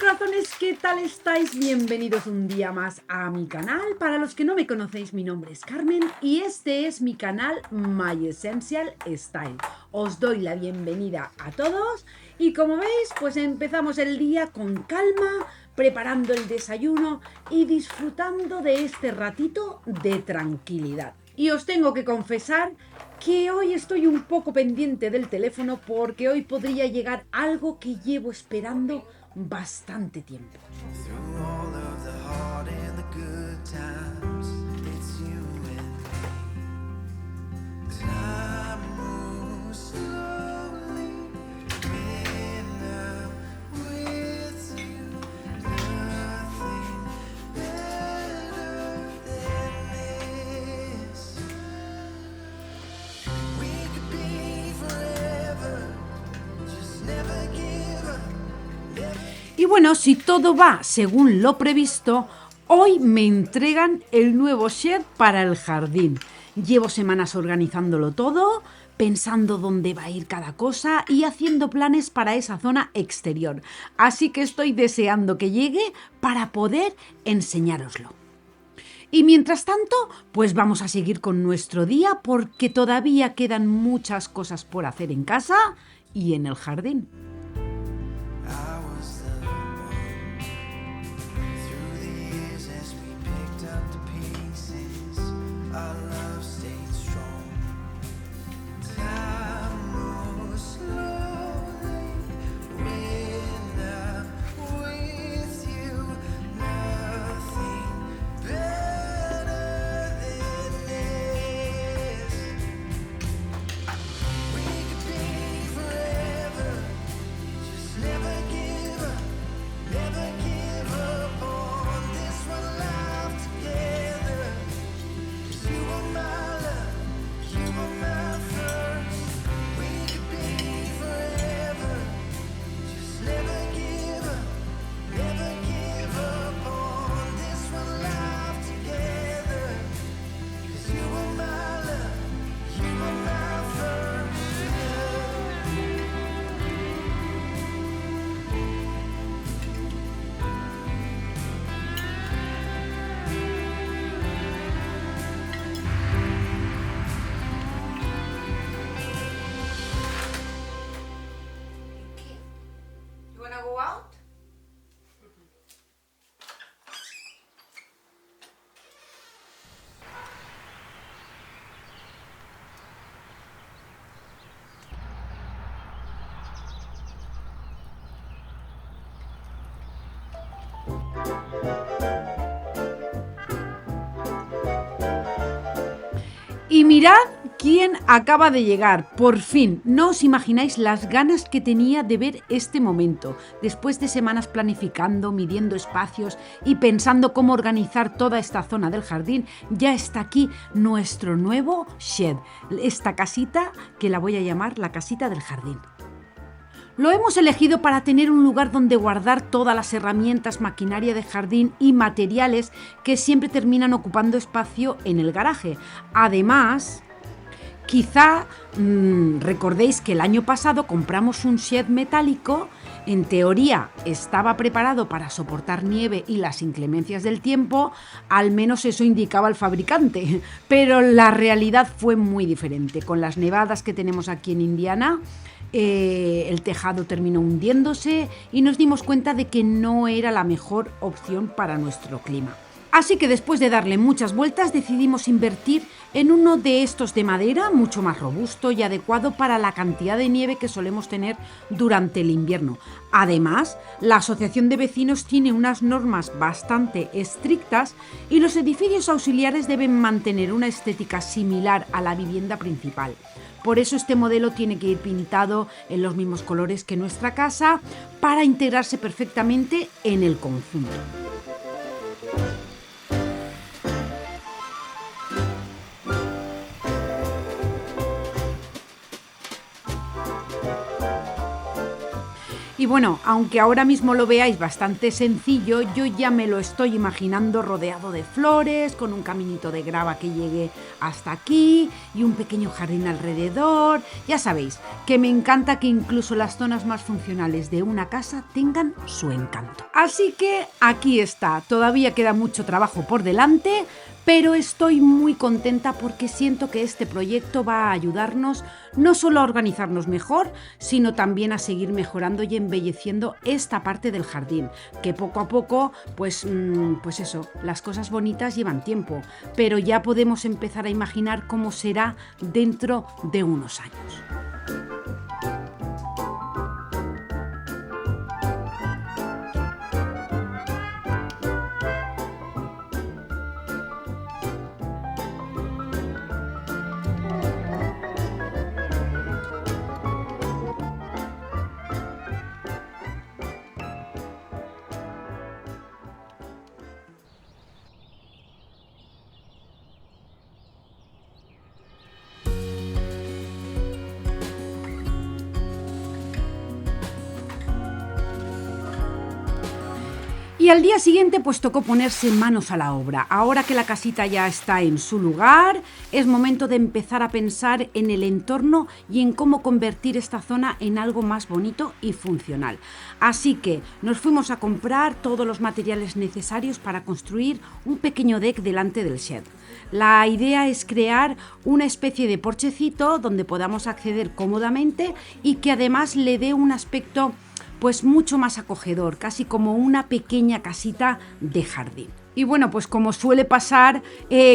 corazones, ¿qué tal estáis? Bienvenidos un día más a mi canal. Para los que no me conocéis, mi nombre es Carmen y este es mi canal My Essential Style. Os doy la bienvenida a todos y como veis, pues empezamos el día con calma, preparando el desayuno y disfrutando de este ratito de tranquilidad. Y os tengo que confesar que hoy estoy un poco pendiente del teléfono porque hoy podría llegar algo que llevo esperando bastante tiempo. Y bueno, si todo va según lo previsto, hoy me entregan el nuevo shed para el jardín. Llevo semanas organizándolo todo, pensando dónde va a ir cada cosa y haciendo planes para esa zona exterior. Así que estoy deseando que llegue para poder enseñároslo. Y mientras tanto, pues vamos a seguir con nuestro día porque todavía quedan muchas cosas por hacer en casa y en el jardín. Go out? Y mirad quién acaba de llegar, por fin. No os imagináis las ganas que tenía de ver este momento. Después de semanas planificando, midiendo espacios y pensando cómo organizar toda esta zona del jardín, ya está aquí nuestro nuevo shed. Esta casita que la voy a llamar la casita del jardín. Lo hemos elegido para tener un lugar donde guardar todas las herramientas, maquinaria de jardín y materiales que siempre terminan ocupando espacio en el garaje. Además, quizá recordéis que el año pasado compramos un shed metálico. En teoría estaba preparado para soportar nieve y las inclemencias del tiempo, al menos eso indicaba el fabricante, pero la realidad fue muy diferente. Con las nevadas que tenemos aquí en Indiana, el tejado terminó hundiéndose y nos dimos cuenta de que no era la mejor opción para nuestro clima. Así que después de darle muchas vueltas decidimos invertir en uno de estos de madera mucho más robusto y adecuado para la cantidad de nieve que solemos tener durante el invierno. Además, la asociación de vecinos tiene unas normas bastante estrictas y los edificios auxiliares deben mantener una estética similar a la vivienda principal. Por eso este modelo tiene que ir pintado en los mismos colores que nuestra casa para integrarse perfectamente en el conjunto. Y bueno, aunque ahora mismo lo veáis bastante sencillo, yo ya me lo estoy imaginando rodeado de flores, con un caminito de grava que llegue hasta aquí y un pequeño jardín alrededor. Ya sabéis que me encanta que incluso las zonas más funcionales de una casa tengan su encanto. Así que aquí está, todavía queda mucho trabajo por delante, pero estoy muy contenta porque siento que este proyecto va a ayudarnos no solo a organizarnos mejor, sino también a seguir mejorando y embelleciendo esta parte del jardín, que poco a poco, pues eso, las cosas bonitas llevan tiempo, pero ya podemos empezar a imaginar cómo será dentro de unos años. Y al día siguiente pues tocó ponerse manos a la obra. Ahora que la casita ya está en su lugar, es momento de empezar a pensar en el entorno y en cómo convertir esta zona en algo más bonito y funcional. Así que nos fuimos a comprar todos los materiales necesarios para construir un pequeño deck delante del shed. La idea es crear una especie de porchecito donde podamos acceder cómodamente y que además le dé un aspecto pues mucho más acogedor, casi como una pequeña casita de jardín. Y bueno, pues como suele pasar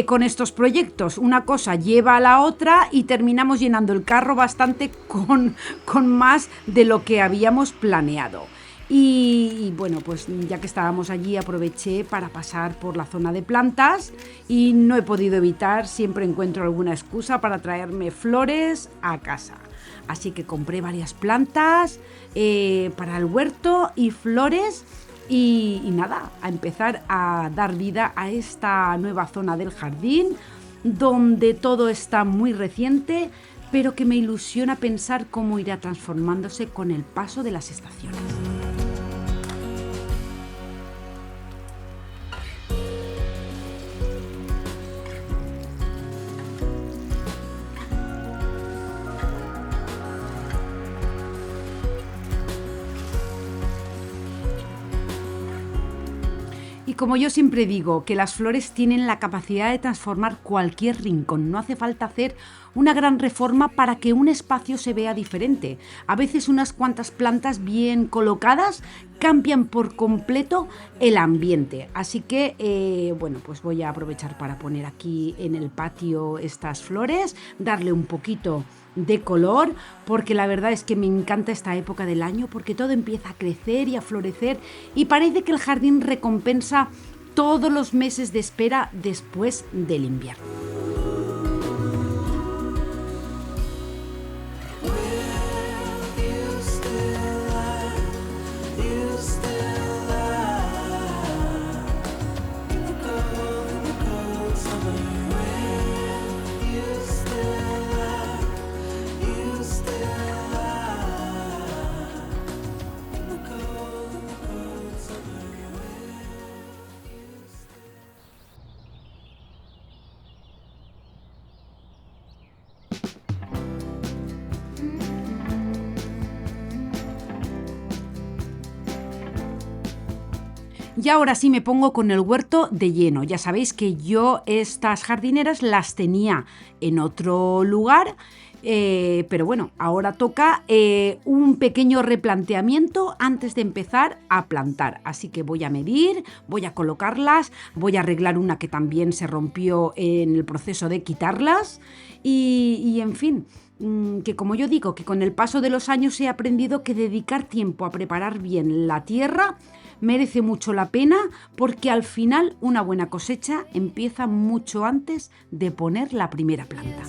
con estos proyectos, una cosa lleva a la otra y terminamos llenando el carro bastante con más de lo que habíamos planeado. Y bueno, pues ya que estábamos allí aproveché para pasar por la zona de plantas y no he podido evitar, siempre encuentro alguna excusa para traerme flores a casa. Así que compré varias plantas para el huerto y flores y nada, a empezar a dar vida a esta nueva zona del jardín donde todo está muy reciente, pero que me ilusiona pensar cómo irá transformándose con el paso de las estaciones. Y como yo siempre digo, que las flores tienen la capacidad de transformar cualquier rincón. No hace falta hacer una gran reforma para que un espacio se vea diferente. A veces unas cuantas plantas bien colocadas cambian por completo el ambiente. Así que, bueno, pues voy a aprovechar para poner aquí en el patio estas flores, darle un poquito de color, porque la verdad es que me encanta esta época del año porque todo empieza a crecer y a florecer y parece que el jardín recompensa todos los meses de espera después del invierno. Y ahora sí me pongo con el huerto de lleno. Ya sabéis que yo estas jardineras las tenía en otro lugar, pero bueno, ahora toca un pequeño replanteamiento antes de empezar a plantar. Así que voy a medir, voy a colocarlas, voy a arreglar una que también se rompió en el proceso de quitarlas y en fin, que como yo digo, que con el paso de los años he aprendido que dedicar tiempo a preparar bien la tierra merece mucho la pena porque al final una buena cosecha empieza mucho antes de poner la primera planta.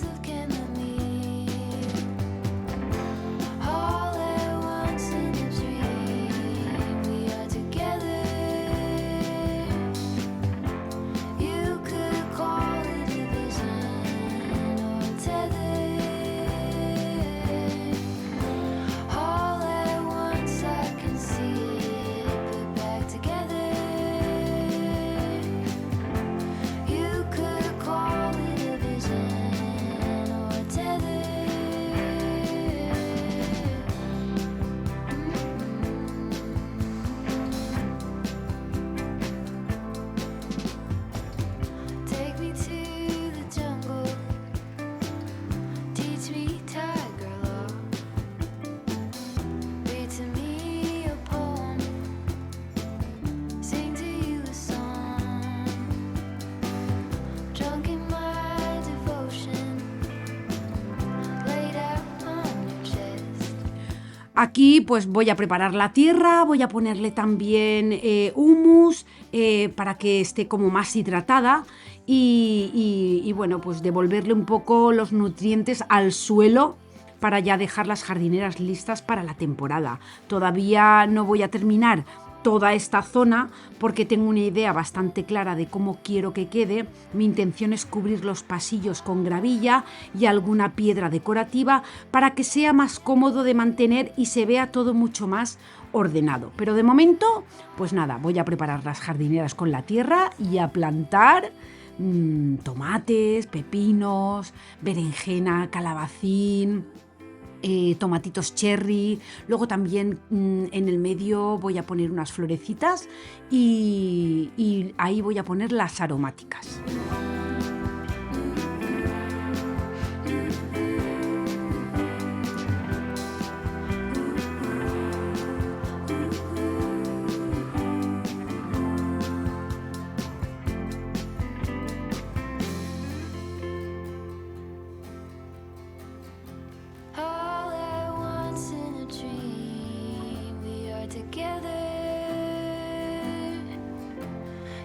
All at once I can Aquí pues voy a preparar la tierra, voy a ponerle también humus para que esté como más hidratada y bueno, pues devolverle un poco los nutrientes al suelo para ya dejar las jardineras listas para la temporada. Todavía no voy a terminar toda esta zona porque tengo una idea bastante clara de cómo quiero que quede. Mi intención es cubrir los pasillos con gravilla y alguna piedra decorativa para que sea más cómodo de mantener y se vea todo mucho más ordenado. Pero de momento, pues nada, voy a preparar las jardineras con la tierra y a plantar tomates, pepinos, berenjena, calabacín, tomatitos cherry. Luego también en el medio voy a poner unas florecitas y ahí voy a poner las aromáticas. All at once in a dream, we are together.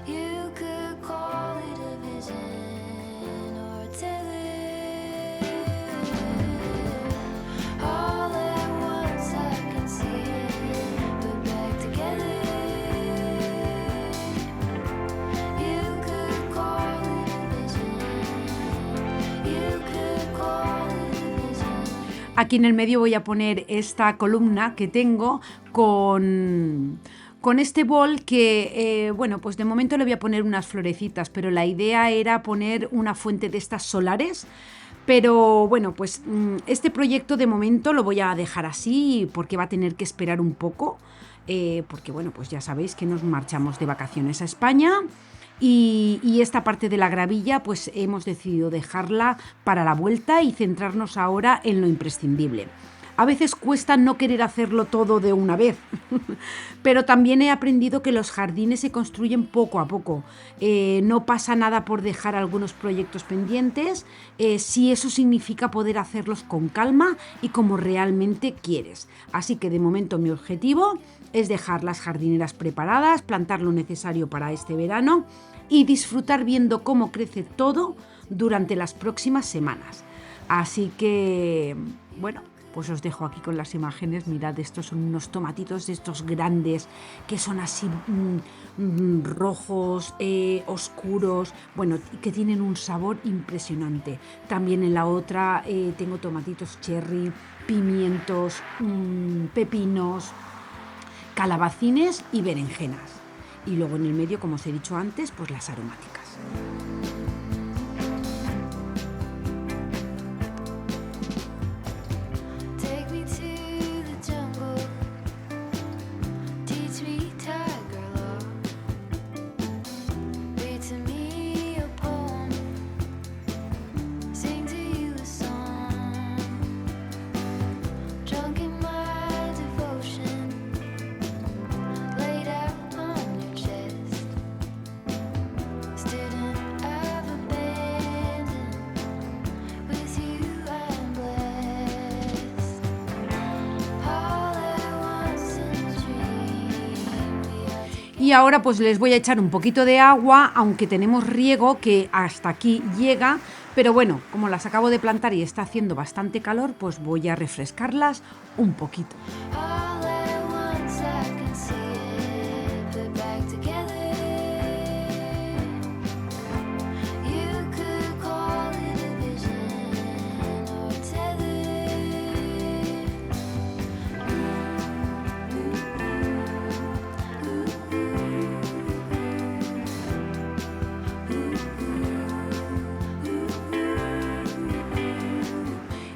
You could call it a vision or a tether. All at once I can see it, put back together. You could call it a vision. You could call it a vision. Aquí en el medio voy a poner esta columna que tengo con este bol que, bueno, pues de momento le voy a poner unas florecitas, pero la idea era poner una fuente de estas solares. Pero bueno, pues este proyecto de momento lo voy a dejar así porque va a tener que esperar un poco, porque bueno, pues ya sabéis que nos marchamos de vacaciones a España y esta parte de la gravilla pues hemos decidido dejarla para la vuelta y centrarnos ahora en lo imprescindible. A veces cuesta no querer hacerlo todo de una vez, pero también he aprendido que los jardines se construyen poco a poco. No pasa nada por dejar algunos proyectos pendientes, si eso significa poder hacerlos con calma y como realmente quieres. Así que de momento mi objetivo es dejar las jardineras preparadas, plantar lo necesario para este verano y disfrutar viendo cómo crece todo durante las próximas semanas. Así que, bueno, pues os dejo aquí con las imágenes. Mirad, estos son unos tomatitos de estos grandes que son así rojos, oscuros, bueno, que tienen un sabor impresionante. También en la otra tengo tomatitos cherry, pimientos, pepinos, calabacines y berenjenas. Y luego en el medio, como os he dicho antes, pues las aromáticas. Take me to the jungle, teach me tiger law, read to me a poem, sing to you a song, drunk in my devotion, laid out on your chest, student I've abandoned, with you I'm blessed. All at once in a dream, we are Y ahora pues les voy a echar un poquito de agua, aunque tenemos riego que hasta aquí llega, pero bueno, como las acabo de plantar y está haciendo bastante calor, pues voy a refrescarlas un poquito. all at once I can see it, put back together. You could call it a vision or a tether.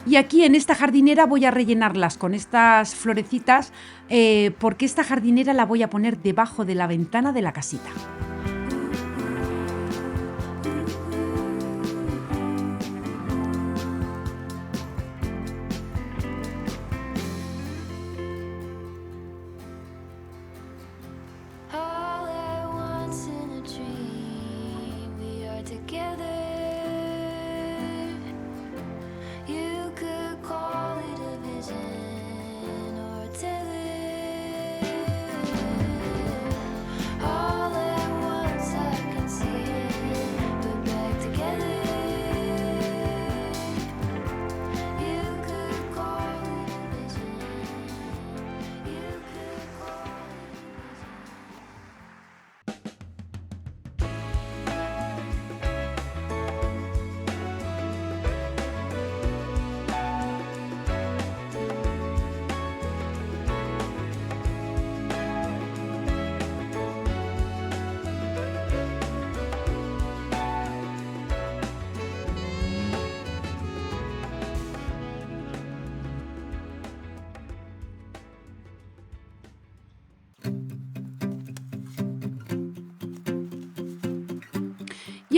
Y aquí en esta jardinera voy a rellenarlas con estas florecitas porque esta jardinera la voy a poner debajo de la ventana de la casita. All at once in a dream, we are together. You could call it a vision or a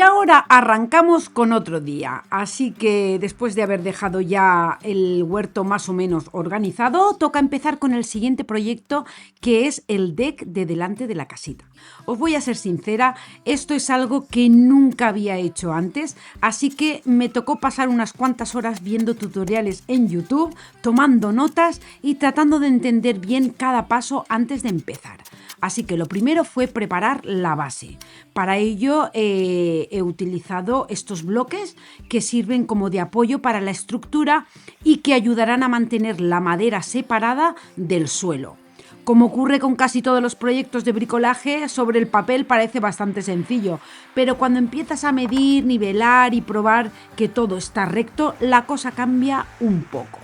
Y ahora arrancamos con otro día, así que después de haber dejado ya el huerto más o menos organizado, toca empezar con el siguiente proyecto, que es el deck de delante de la casita. Os voy a ser sincera, esto es algo que nunca había hecho antes, así que me tocó pasar unas cuantas horas viendo tutoriales en YouTube, tomando notas y tratando de entender bien cada paso antes de empezar. Así que lo primero fue preparar la base. Para ello he utilizado estos bloques que sirven como de apoyo para la estructura y que ayudarán a mantener la madera separada del suelo. Como ocurre con casi todos los proyectos de bricolaje, sobre el papel parece bastante sencillo, pero cuando empiezas a medir, nivelar y probar que todo está recto, la cosa cambia un poco.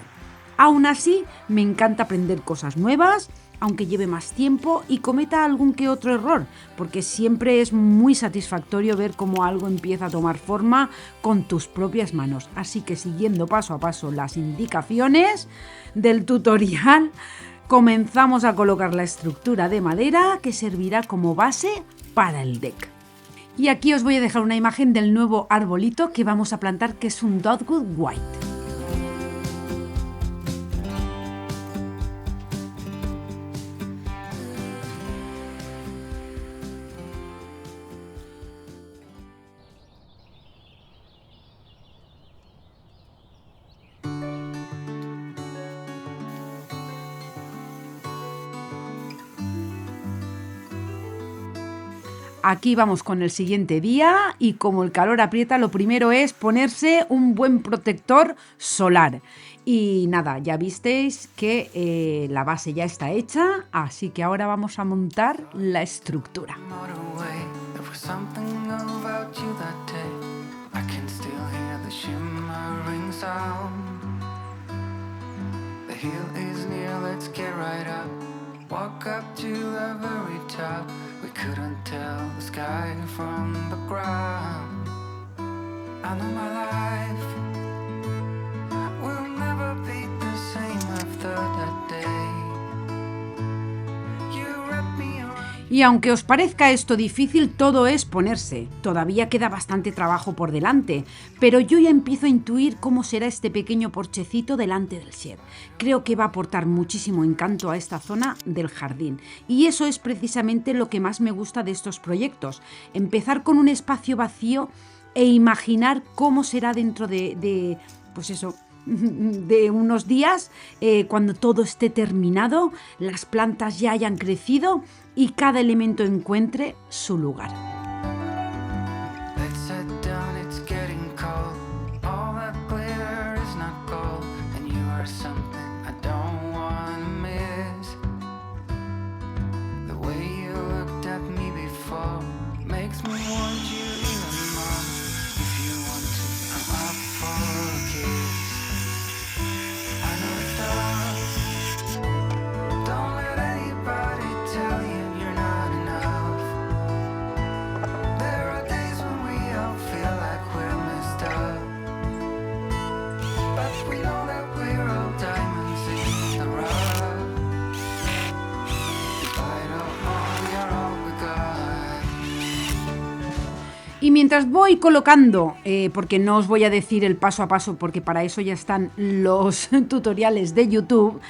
Aún así, me encanta aprender cosas nuevas, aunque lleve más tiempo y cometa algún que otro error, porque siempre es muy satisfactorio ver cómo algo empieza a tomar forma con tus propias manos. Así que siguiendo paso a paso las indicaciones del tutorial, comenzamos a colocar la estructura de madera que servirá como base para el deck. Y aquí os voy a dejar una imagen del nuevo arbolito que vamos a plantar, que es un Dogwood White. Aquí vamos con el siguiente día y como el calor aprieta, lo primero es ponerse un buen protector solar. Y nada, ya visteis que la base ya está hecha, así que ahora vamos a montar la estructura. Walk up to the very top. We couldn't tell the sky from the ground. I know my life will never be the same after that day. You wrapped me around. Y aunque os parezca esto difícil, todo es ponerse. Todavía queda bastante trabajo por delante, pero yo ya empiezo a intuir cómo será este pequeño porchecito delante del shed. Creo que va a aportar muchísimo encanto a esta zona del jardín. Y eso es precisamente lo que más me gusta de estos proyectos. Empezar con un espacio vacío e imaginar cómo será dentro de unos días, cuando todo esté terminado, las plantas ya hayan crecido y cada elemento encuentre su lugar. Let's sit down, it's getting cold. All that glitter is not gold, and you are something I don't wanna miss. The way you looked at me before makes me want you even more. If you want to, I'm up for a kiss. I know it's tough. Don't let anybody tell you you're not enough. There are days when we all feel like we're messed up, but we know that we're all diamonds in the rough. Despite all, we are all we got. Y mientras voy colocando, porque no os voy a decir el paso a paso, porque para eso ya están los tutoriales de YouTube,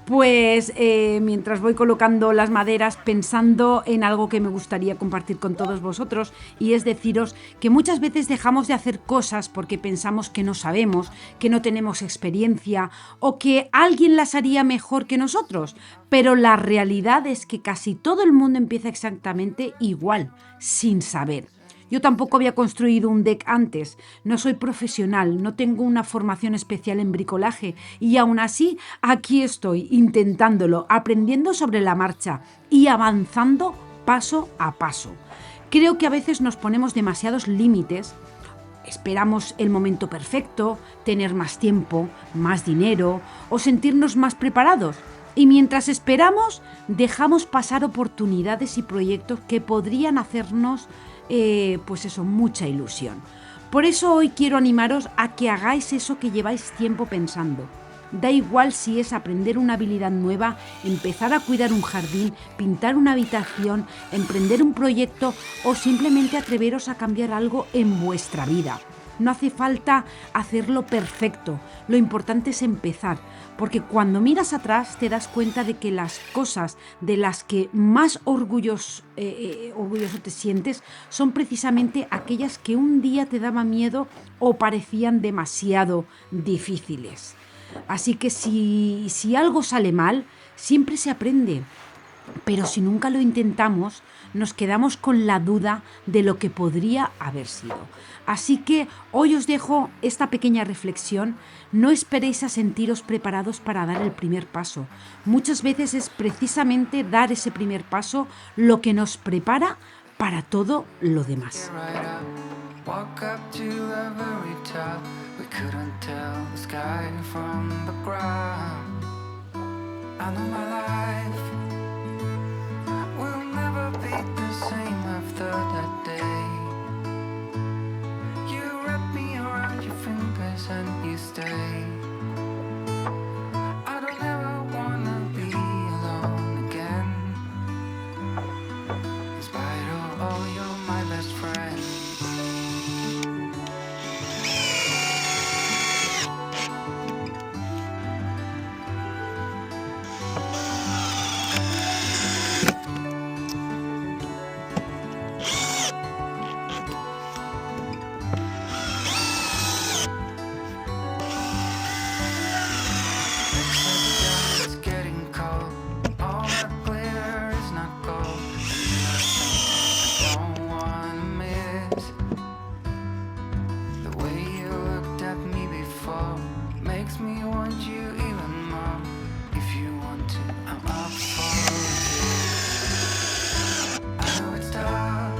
pues mientras voy colocando las maderas, pensando en algo que me gustaría compartir con todos vosotros, y es deciros que muchas veces dejamos de hacer cosas porque pensamos que no sabemos, que no tenemos experiencia o que alguien las haría mejor que nosotros, pero la realidad es que casi todo el mundo empieza exactamente igual, sin saber. Yo tampoco había construido un deck antes, no soy profesional, no tengo una formación especial en bricolaje y aún así aquí estoy intentándolo, aprendiendo sobre la marcha y avanzando paso a paso. Creo que a veces nos ponemos demasiados límites, esperamos el momento perfecto, tener más tiempo, más dinero o sentirnos más preparados. Y mientras esperamos, dejamos pasar oportunidades y proyectos que podrían hacernos mucha ilusión. Por eso hoy quiero animaros a que hagáis eso que lleváis tiempo pensando. Da igual si es aprender una habilidad nueva, empezar a cuidar un jardín, pintar una habitación, emprender un proyecto o simplemente atreveros a cambiar algo en vuestra vida. No hace falta hacerlo perfecto, lo importante es empezar, porque cuando miras atrás te das cuenta de que las cosas de las que más orgulloso te sientes son precisamente aquellas que un día te daban miedo o parecían demasiado difíciles. Así que si algo sale mal, siempre se aprende. Pero si nunca lo intentamos, nos quedamos con la duda de lo que podría haber sido. Así que hoy os dejo esta pequeña reflexión. No esperéis a sentiros preparados para dar el primer paso. Muchas veces es precisamente dar ese primer paso lo que nos prepara para todo lo demás. Right up, walk up to the very top. We couldn't tell the sky from the ground. I know my life will never be the same after that day. You wrap me around your fingers and you stay. I don't ever wanna be alone again. In spite of all, you're my best friend. It's getting cold. All that glitter is not gold. I don't wanna miss the way you looked at me before. Makes me want you even more. If you want to, I'm up for it. I know it's tough.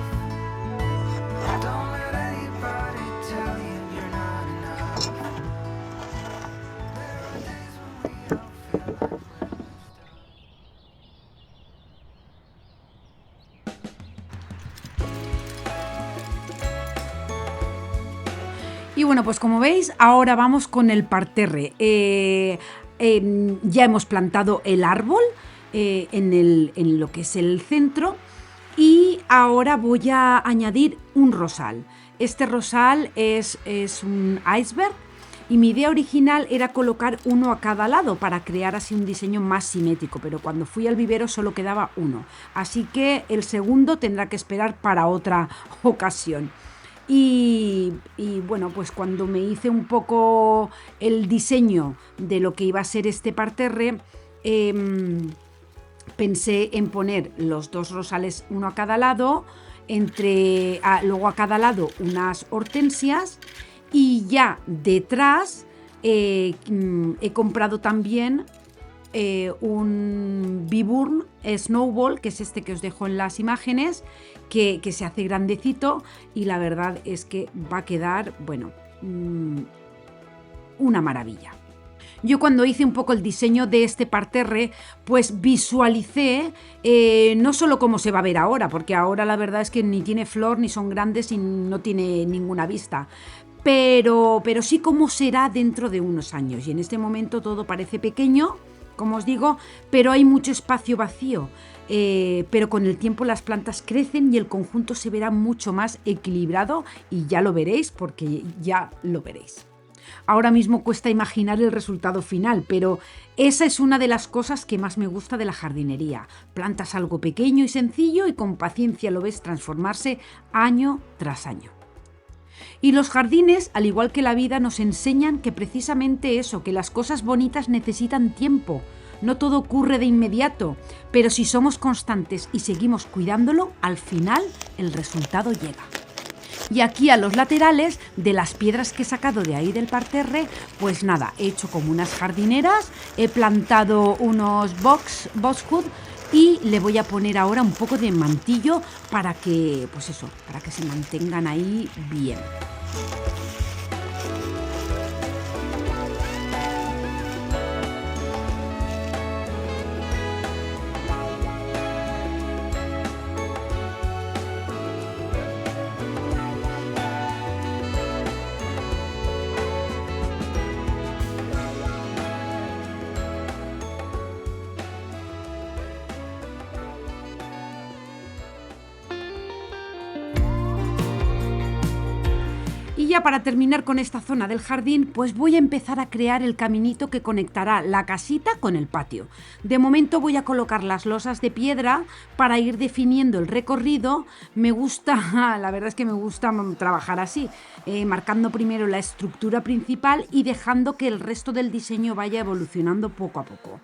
Don't let anybody tell you you're not enough. There are days when we don't feel like we're Y bueno, pues como veis, ahora vamos con el parterre. Ya hemos plantado el árbol en lo que es el centro y ahora voy a añadir un rosal. Este rosal es un iceberg y mi idea original era colocar uno a cada lado para crear así un diseño más simétrico, pero cuando fui al vivero solo quedaba uno. Así que el segundo tendrá que esperar para otra ocasión. Y bueno, pues cuando me hice un poco el diseño de lo que iba a ser este parterre, pensé en poner los dos rosales uno a cada lado, luego a cada lado unas hortensias y ya detrás he comprado también un Viburn Snowball, que es este que os dejo en las imágenes, que se hace grandecito y la verdad es que va a quedar, bueno, una maravilla. Yo cuando hice un poco el diseño de este parterre, pues visualicé no solo cómo se va a ver ahora, porque ahora la verdad es que ni tiene flor, ni son grandes y no tiene ninguna vista, pero sí cómo será dentro de unos años. Y en este momento todo parece pequeño, como os digo, pero hay mucho espacio vacío. Pero con el tiempo las plantas crecen y el conjunto se verá mucho más equilibrado y ya lo veréis, porque ya lo veréis. Ahora mismo cuesta imaginar el resultado final, pero esa es una de las cosas que más me gusta de la jardinería. Plantas algo pequeño y sencillo y con paciencia lo ves transformarse año tras año. Y los jardines, al igual que la vida, nos enseñan que precisamente eso, que las cosas bonitas necesitan tiempo. No todo ocurre de inmediato, pero si somos constantes y seguimos cuidándolo, al final el resultado llega. Y aquí a los laterales de las piedras que he sacado de ahí del parterre, pues nada, he hecho como unas jardineras, he plantado unos boxwood y le voy a poner ahora un poco de mantillo para que, pues eso, para que se mantengan ahí bien. ya para terminar con esta zona del jardín, pues voy a empezar a crear el caminito que conectará la casita con el patio. De momento voy a colocar las losas de piedra para ir definiendo el recorrido. Me gusta, la verdad es que me gusta trabajar así, marcando primero la estructura principal y dejando que el resto del diseño vaya evolucionando poco a poco.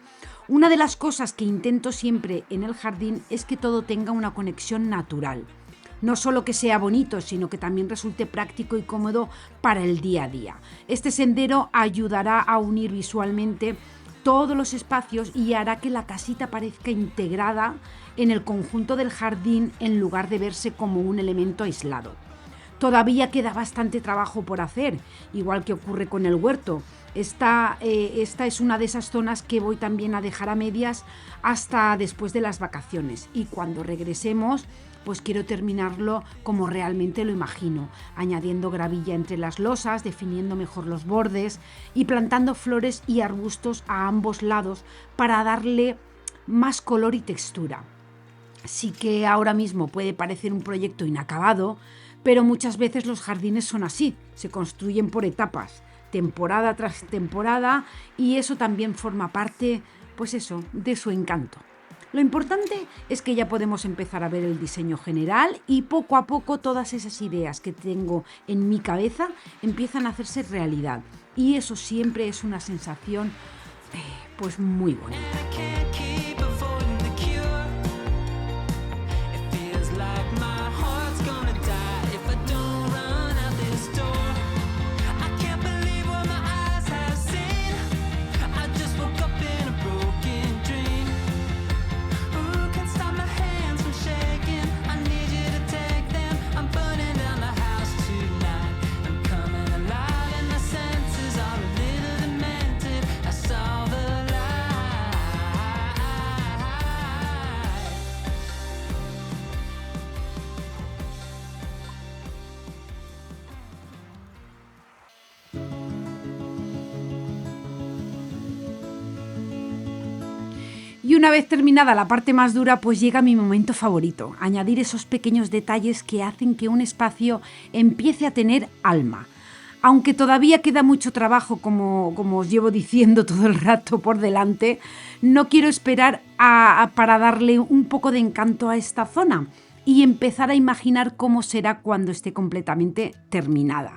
Una de las cosas que intento siempre en el jardín es que todo tenga una conexión natural. No solo que sea bonito, sino que también resulte práctico y cómodo para el día a día. Este sendero ayudará a unir visualmente todos los espacios y hará que la casita parezca integrada en el conjunto del jardín en lugar de verse como un elemento aislado. Todavía queda bastante trabajo por hacer, igual que ocurre con el huerto. Esta es una de esas zonas que voy también a dejar a medias hasta después de las vacaciones, y cuando regresemos pues quiero terminarlo como realmente lo imagino, añadiendo gravilla entre las losas, definiendo mejor los bordes y plantando flores y arbustos a ambos lados para darle más color y textura. Sí que ahora mismo puede parecer un proyecto inacabado, pero muchas veces los jardines son así, se construyen por etapas, temporada tras temporada, y eso también forma parte, pues eso, de su encanto. Lo importante es que ya podemos empezar a ver el diseño general y poco a poco todas esas ideas que tengo en mi cabeza empiezan a hacerse realidad, y eso siempre es una sensación pues muy bonita. Y una vez terminada la parte más dura, pues llega mi momento favorito, añadir esos pequeños detalles que hacen que un espacio empiece a tener alma. Aunque todavía queda mucho trabajo, como os llevo diciendo todo el rato por delante, no quiero esperar para darle un poco de encanto a esta zona y empezar a imaginar cómo será cuando esté completamente terminada.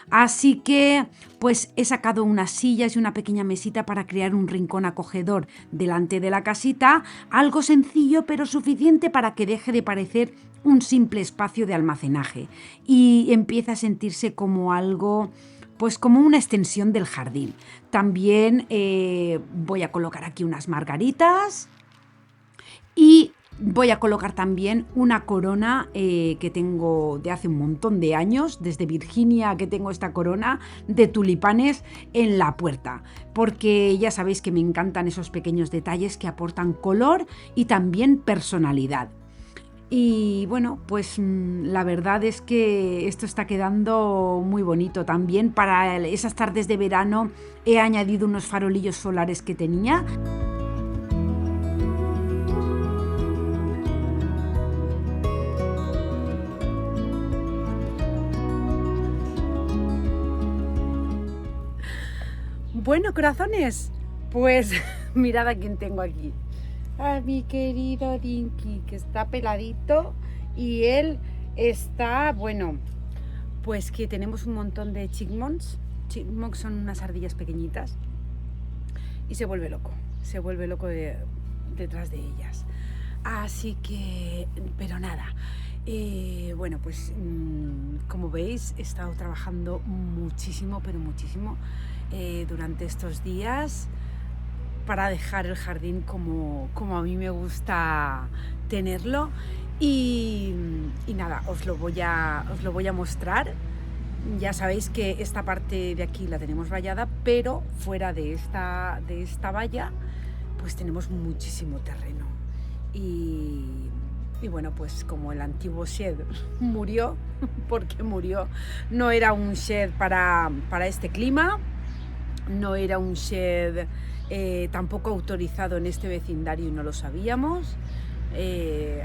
Así que pues he sacado unas sillas y una pequeña mesita para crear un rincón acogedor delante de la casita, algo sencillo pero suficiente para que deje de parecer un simple espacio de almacenaje y empiece a sentirse como algo, pues como una extensión del jardín. También voy a colocar aquí unas margaritas y voy a colocar también una corona que tengo de hace un montón de años, desde Virginia que tengo esta corona de tulipanes en la puerta, porque ya sabéis que me encantan esos pequeños detalles que aportan color y también personalidad. Y bueno, pues la verdad es que esto está quedando muy bonito también. Para esas tardes de verano he añadido unos farolillos solares que tenía. Bueno, corazones, pues mirad a quién tengo aquí. A mi querido Dinky, que está peladito, y él está, bueno, pues que tenemos un montón de chipmunks. Chipmunks son unas ardillas pequeñitas y se vuelve loco detrás de ellas. Así que, pero nada, bueno, pues como veis he estado trabajando muchísimo, pero muchísimo durante estos días para dejar el jardín como a mí me gusta tenerlo, y nada, os lo voy a mostrar. Ya sabéis que esta parte de aquí la tenemos vallada, pero fuera de esta valla pues tenemos muchísimo terreno, y bueno, pues como el antiguo shed murió, porque murió, no era un shed para este clima, no era un shed tampoco autorizado en este vecindario y no lo sabíamos.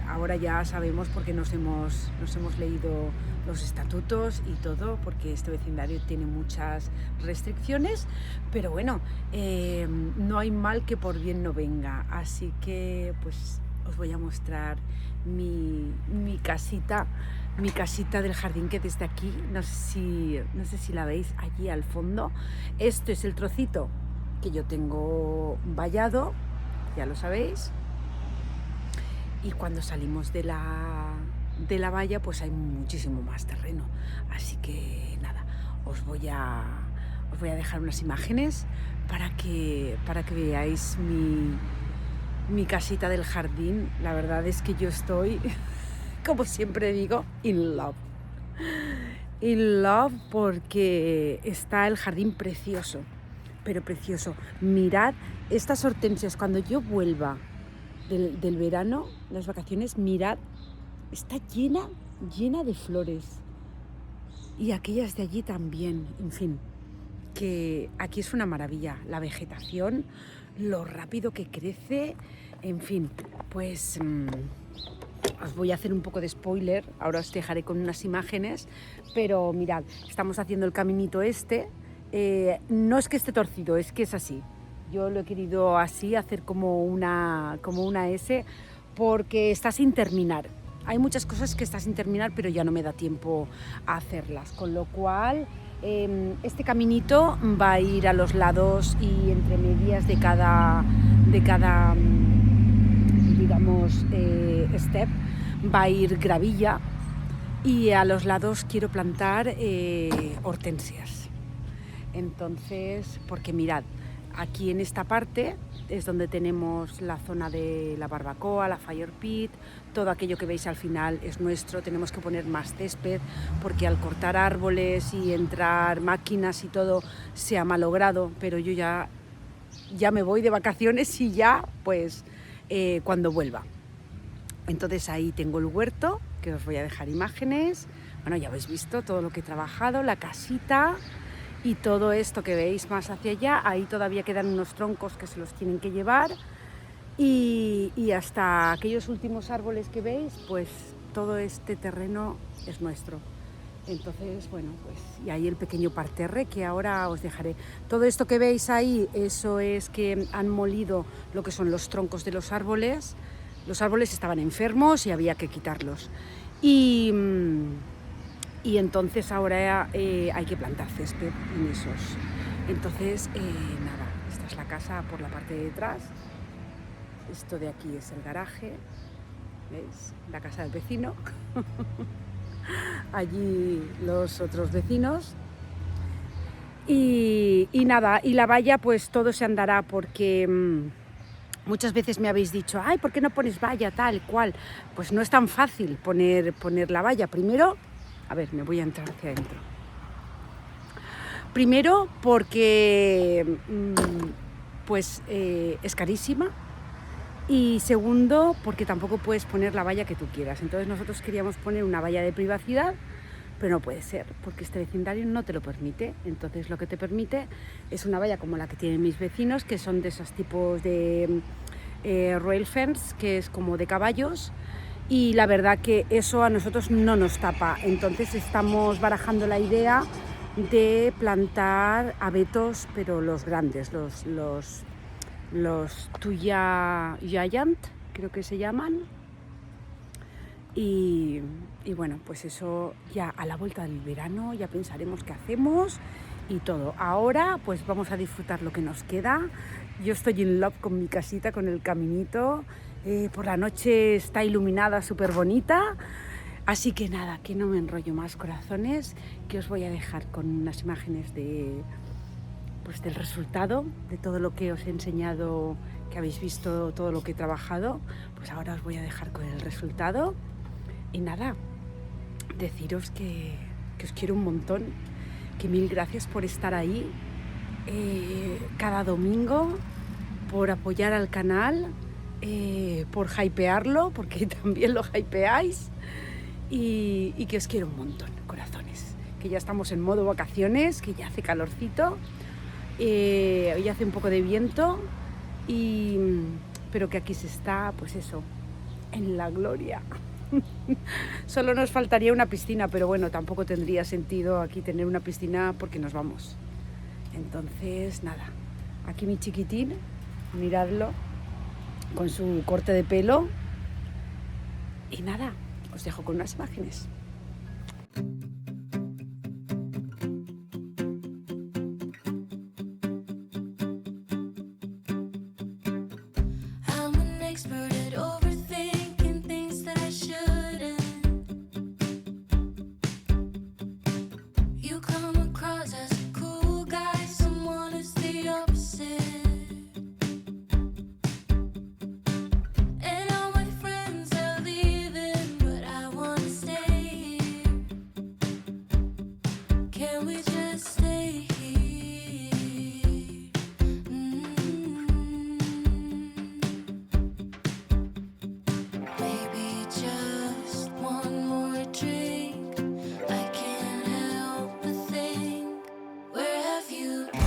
Ahora ya sabemos porque nos hemos leído los estatutos y todo, porque este vecindario tiene muchas restricciones, pero bueno, no hay mal que por bien no venga, así que pues os voy a mostrar mi casita del jardín, que desde aquí, no sé si la veis allí al fondo. Esto es el trocito que yo tengo vallado, ya lo sabéis, y cuando salimos de la valla pues hay muchísimo más terreno, así que nada, os voy a dejar unas imágenes para que veáis mi casita del jardín. La verdad es que yo estoy, como siempre digo, in love, porque está el jardín precioso, pero precioso. Mirad estas hortensias, cuando yo vuelva del verano, las vacaciones, mirad, está llena de flores, y aquellas de allí también. En fin, que aquí es una maravilla, la vegetación, lo rápido que crece, en fin, pues os voy a hacer un poco de spoiler, ahora os dejaré con unas imágenes, pero mirad, estamos haciendo el caminito este, no es que esté torcido, es que es así. Yo lo he querido así, hacer como una S, porque está sin terminar. Hay muchas cosas que está sin terminar, pero ya no me da tiempo a hacerlas. Con lo cual, este caminito va a ir a los lados y entre medias de cada digamos, step, va a ir gravilla, y a los lados quiero plantar hortensias. Entonces, porque mirad, aquí en esta parte es donde tenemos la zona de la barbacoa, la fire pit, todo aquello que veis al final es nuestro. Tenemos que poner más césped porque al cortar árboles y entrar máquinas y todo se ha malogrado, pero yo ya me voy de vacaciones y ya pues cuando vuelva. Entonces ahí tengo el huerto, que os voy a dejar imágenes. Bueno, ya habéis visto todo lo que he trabajado, la casita. Y todo esto que veis más hacia allá, ahí todavía quedan unos troncos que se los tienen que llevar, y hasta aquellos últimos árboles que veis, pues todo este terreno es nuestro. Entonces, bueno, pues y ahí el pequeño parterre que ahora os dejaré. Todo esto que veis ahí, eso es que han molido lo que son los troncos de los árboles. Los árboles estaban enfermos y había que quitarlos. Y entonces ahora hay que plantar césped en esos. Entonces, nada, esta es la casa por la parte de detrás. Esto de aquí es el garaje, ¿veis? La casa del vecino. Allí los otros vecinos. Y nada, y la valla pues todo se andará, porque muchas veces me habéis dicho, ay, ¿por qué no pones valla tal cual? Pues no es tan fácil poner la valla. Primero, a ver, me voy a entrar hacia adentro. Primero porque pues es carísima, y segundo porque tampoco puedes poner la valla que tú quieras. Entonces nosotros queríamos poner una valla de privacidad, pero no puede ser porque este vecindario no te lo permite. Entonces lo que te permite es una valla como la que tienen mis vecinos, que son de esos tipos de rail fence, que es como de caballos. Y la verdad que eso a nosotros no nos tapa. Entonces estamos barajando la idea de plantar abetos, pero los grandes, los Tuya Giant, creo que se llaman. Y bueno, pues eso ya a la vuelta del verano ya pensaremos qué hacemos y todo. Ahora pues vamos a disfrutar lo que nos queda. Yo estoy in love con mi casita, con el caminito. Por la noche está iluminada, súper bonita. Así que nada, que no me enrollo más, corazones, que os voy a dejar con unas imágenes del resultado, de todo lo que os he enseñado, que habéis visto todo lo que he trabajado. Pues ahora os voy a dejar con el resultado. Y nada, deciros que os quiero un montón, que mil gracias por estar ahí cada domingo, por apoyar al canal, por hypearlo, porque también lo hypeáis, y que os quiero un montón, corazones, que ya estamos en modo vacaciones, que ya hace calorcito, ya hace un poco de viento, pero que aquí se está, pues eso, en la gloria. Solo nos faltaría una piscina, pero bueno, tampoco tendría sentido aquí tener una piscina porque nos vamos. Entonces, nada, aquí mi chiquitín, miradlo, con su corte de pelo. Y nada, os dejo con unas imágenes. I'm an expert at overthinking things that I shouldn't. You come across as a cool guy, someone who's the opposite. And all my friends are leaving, but I wanna stay here. Can we just stay here? Maybe just one more drink. I can't help but think, where have you been?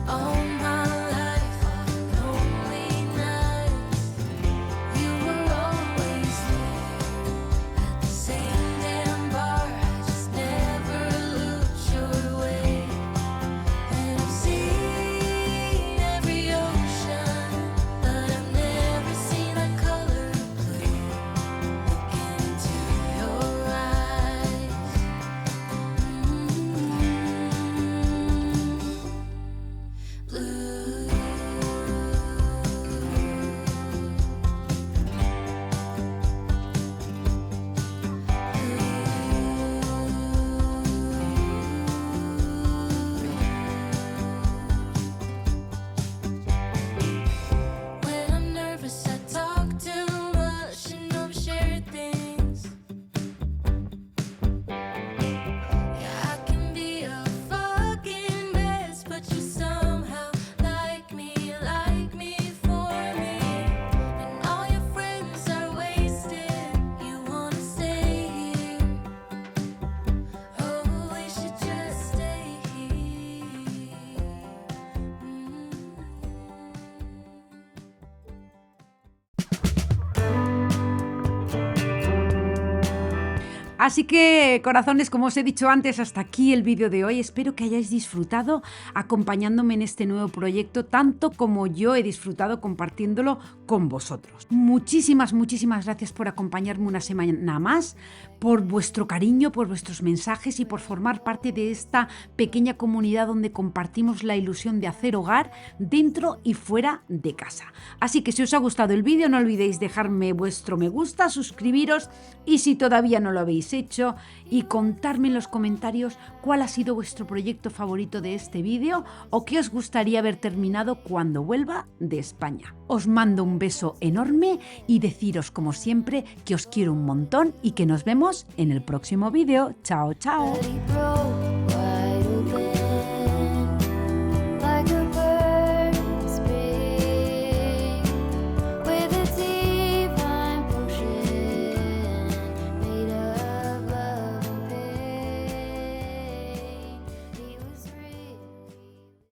All my life, all the lonely nights. You were always there at the same damn bar. I just never looked your way. And I've seen every ocean, but I've never seen a color blue. Look into your eyes. Blue. When I'm nervous, I talk too much and overshare things. Yeah, I can be a fucking mess, but you somehow like me for me. And all your friends are wasted. You wanna stay here? Oh, we should just stay here. Así que, corazones, como os he dicho antes, hasta aquí el vídeo de hoy. Espero que hayáis disfrutado acompañándome en este nuevo proyecto, tanto como yo he disfrutado compartiéndolo con vosotros. Muchísimas, muchísimas gracias por acompañarme una semana más, por vuestro cariño, por vuestros mensajes y por formar parte de esta pequeña comunidad donde compartimos la ilusión de hacer hogar dentro y fuera de casa. Así que si os ha gustado el vídeo, no olvidéis dejarme vuestro me gusta, suscribiros y si todavía no lo habéis hecho, y contarme en los comentarios cuál ha sido vuestro proyecto favorito de este vídeo o qué os gustaría ver terminado cuando vuelva de España. Os mando un beso enorme y deciros como siempre que os quiero un montón y que nos vemos en el próximo vídeo. Chao, chao. But he broke